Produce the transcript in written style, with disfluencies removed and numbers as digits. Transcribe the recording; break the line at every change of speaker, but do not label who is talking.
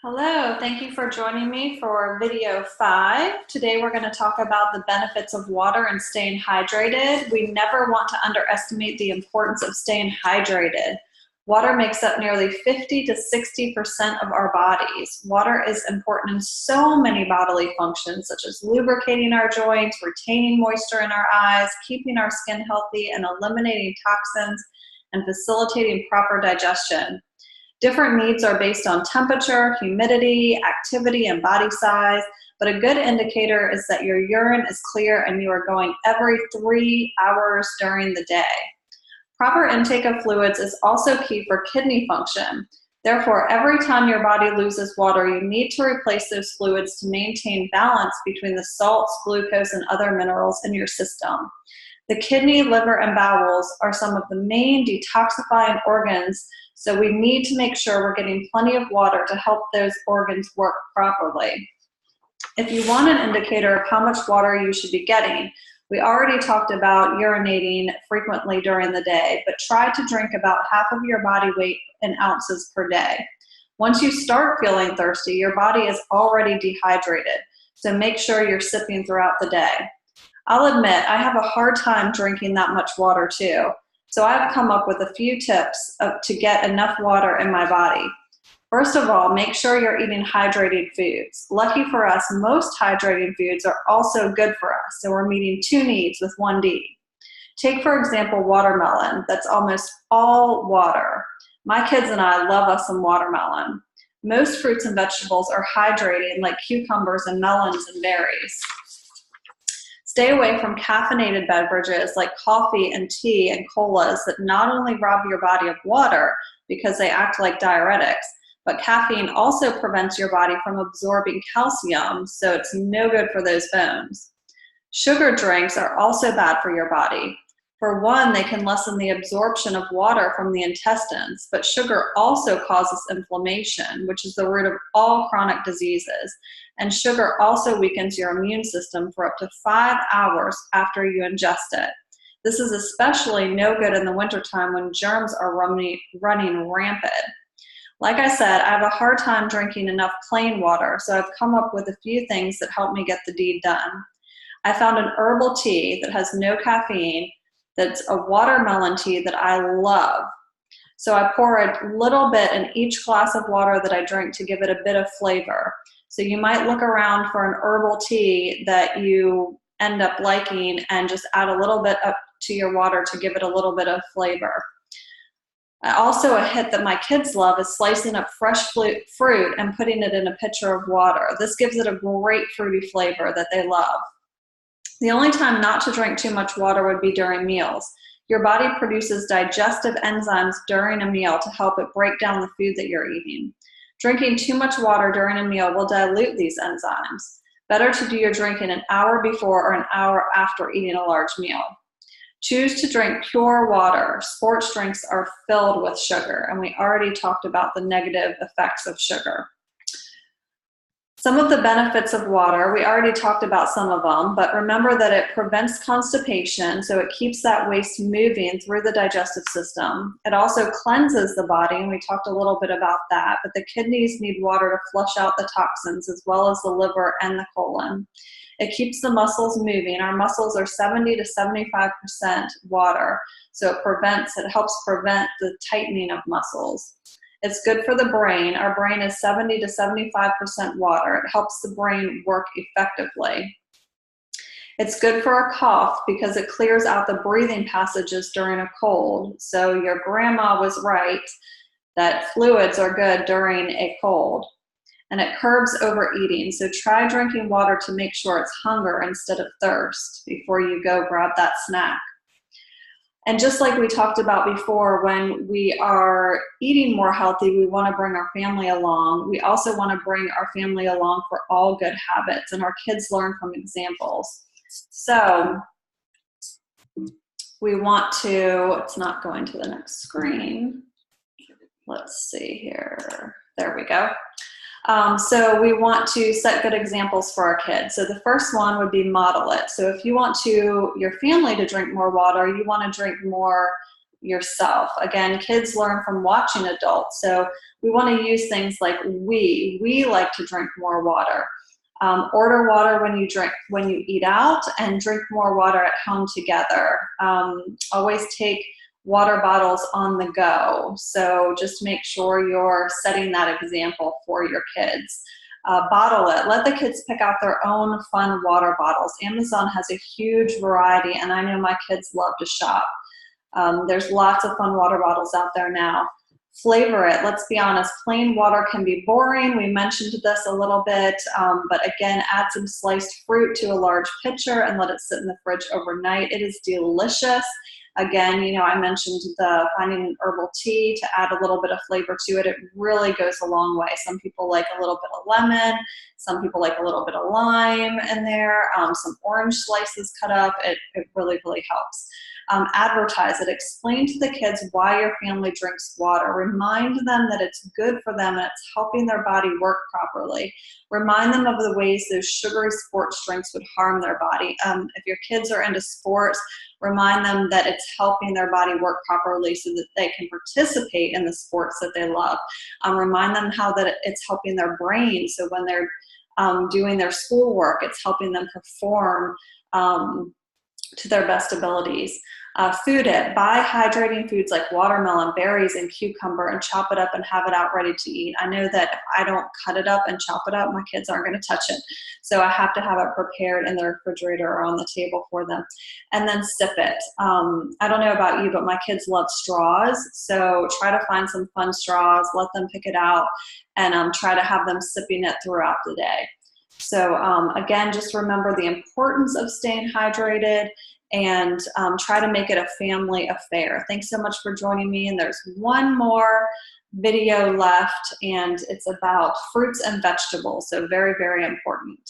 Hello, thank you for joining me for video 5. Today we're going to talk about the benefits of water and staying hydrated. We never want to underestimate the importance of staying hydrated. Water makes up nearly 50 to 60% of our bodies. Water is important in so many bodily functions, such as lubricating our joints, retaining moisture in our eyes, keeping our skin healthy, and eliminating toxins, and facilitating proper digestion. Different needs are based on temperature, humidity, activity, and body size, but a good indicator is that your urine is clear and you are going every 3 hours during the day. Proper intake of fluids is also key for kidney function. Therefore, every time your body loses water, you need to replace those fluids to maintain balance between the salts, glucose, and other minerals in your system. The kidney, liver, and bowels are some of the main detoxifying organs, so we need to make sure we're getting plenty of water to help those organs work properly. If you want an indicator of how much water you should be getting, we already talked about urinating frequently during the day, but try to drink about half of your body weight in ounces per day. Once you start feeling thirsty, your body is already dehydrated, so make sure you're sipping throughout the day. I'll admit, I have a hard time drinking that much water too, so I've come up with a few tips to get enough water in my body. First of all, make sure you're eating hydrated foods. Lucky for us, most hydrating foods are also good for us, so we're meeting 2 needs with 1 D. Take, for example, watermelon. That's almost all water. My kids and I love us some watermelon. Most fruits and vegetables are hydrating, like cucumbers and melons and berries. Stay away from caffeinated beverages like coffee and tea and colas that not only rob your body of water because they act like diuretics, but caffeine also prevents your body from absorbing calcium, so it's no good for those bones. Sugar drinks are also bad for your body. For one, they can lessen the absorption of water from the intestines, but sugar also causes inflammation, which is the root of all chronic diseases. And sugar also weakens your immune system for up to 5 hours after you ingest it. This is especially no good in the wintertime when germs are running rampant. Like I said, I have a hard time drinking enough plain water, so I've come up with a few things that help me get the deed done. I found an herbal tea that has no caffeine, that's a watermelon tea that I love. So I pour a little bit in each glass of water that I drink to give it a bit of flavor. So you might look around for an herbal tea that you end up liking and just add a little bit up to your water to give it a little bit of flavor. Also, a hit that my kids love is slicing up fresh fruit and putting it in a pitcher of water. This gives it a great fruity flavor that they love. The only time not to drink too much water would be during meals. Your body produces digestive enzymes during a meal to help it break down the food that you're eating. Drinking too much water during a meal will dilute these enzymes. Better to do your drinking an hour before or an hour after eating a large meal. Choose to drink pure water. Sports drinks are filled with sugar, and we already talked about the negative effects of sugar. Some of the benefits of water, we already talked about some of them, but remember that it prevents constipation, so it keeps that waste moving through the digestive system. It also cleanses the body, and we talked a little bit about that, but the kidneys need water to flush out the toxins as well as the liver and the colon. It keeps the muscles moving. Our muscles are 70 to 75% water, so it helps prevent the tightening of muscles. It's good for the brain. Our brain is 70 to 75% water. It helps the brain work effectively. It's good for a cough because it clears out the breathing passages during a cold. So your grandma was right that fluids are good during a cold. And it curbs overeating. So try drinking water to make sure it's hunger instead of thirst before you go grab that snack. And just like we talked about before, when we are eating more healthy, we want to bring our family along. We also want to bring our family along for all good habits, and our kids learn from examples. So we want to, it's not going to the next screen. Let's see here. There we go. So we want to set good examples for our kids. So the first one would be model it. So if you want your family to drink more water, you want to drink more yourself. Again, kids learn from watching adults, so we want to use things like we like to drink more water. Order water when you eat out, and drink more water at home together. Always take water bottles on the go. So just make sure you're setting that example for your kids. Bottle it. Let the kids pick out their own fun water bottles. Amazon has a huge variety, and I know my kids love to shop. There's lots of fun water bottles out there now. Flavor it. Let's be honest, plain water can be boring. We mentioned this a little bit, but again, add some sliced fruit to a large pitcher and let it sit in the fridge overnight. It is delicious. Again, you know, I mentioned the finding an herbal tea to add a little bit of flavor to it. It really goes a long way. Some people like a little bit of lemon. Some people like a little bit of lime in there. Some orange slices cut up. It really, really helps. Advertise it. Explain to the kids why your family drinks water. Remind them that it's good for them and it's helping their body work properly. Remind them of the ways those sugary sports drinks would harm their body. If your kids are into sports, remind them that it's helping their body work properly so that they can participate in the sports that they love. Remind them how that it's helping their brain, so when they're doing their schoolwork, it's helping them perform to their best abilities. Food it. Buy hydrating foods like watermelon, berries, and cucumber, and chop it up and have it out ready to eat. I know that if I don't cut it up and chop it up, my kids aren't going to touch it. So I have to have it prepared in the refrigerator or on the table for them. And then sip it. I don't know about you, but my kids love straws. So try to find some fun straws, let them pick it out, and try to have them sipping it throughout the day. So again, just remember the importance of staying hydrated, and try to make it a family affair. Thanks so much for joining me. And there's one more video left, and it's about fruits and vegetables. So very, very important.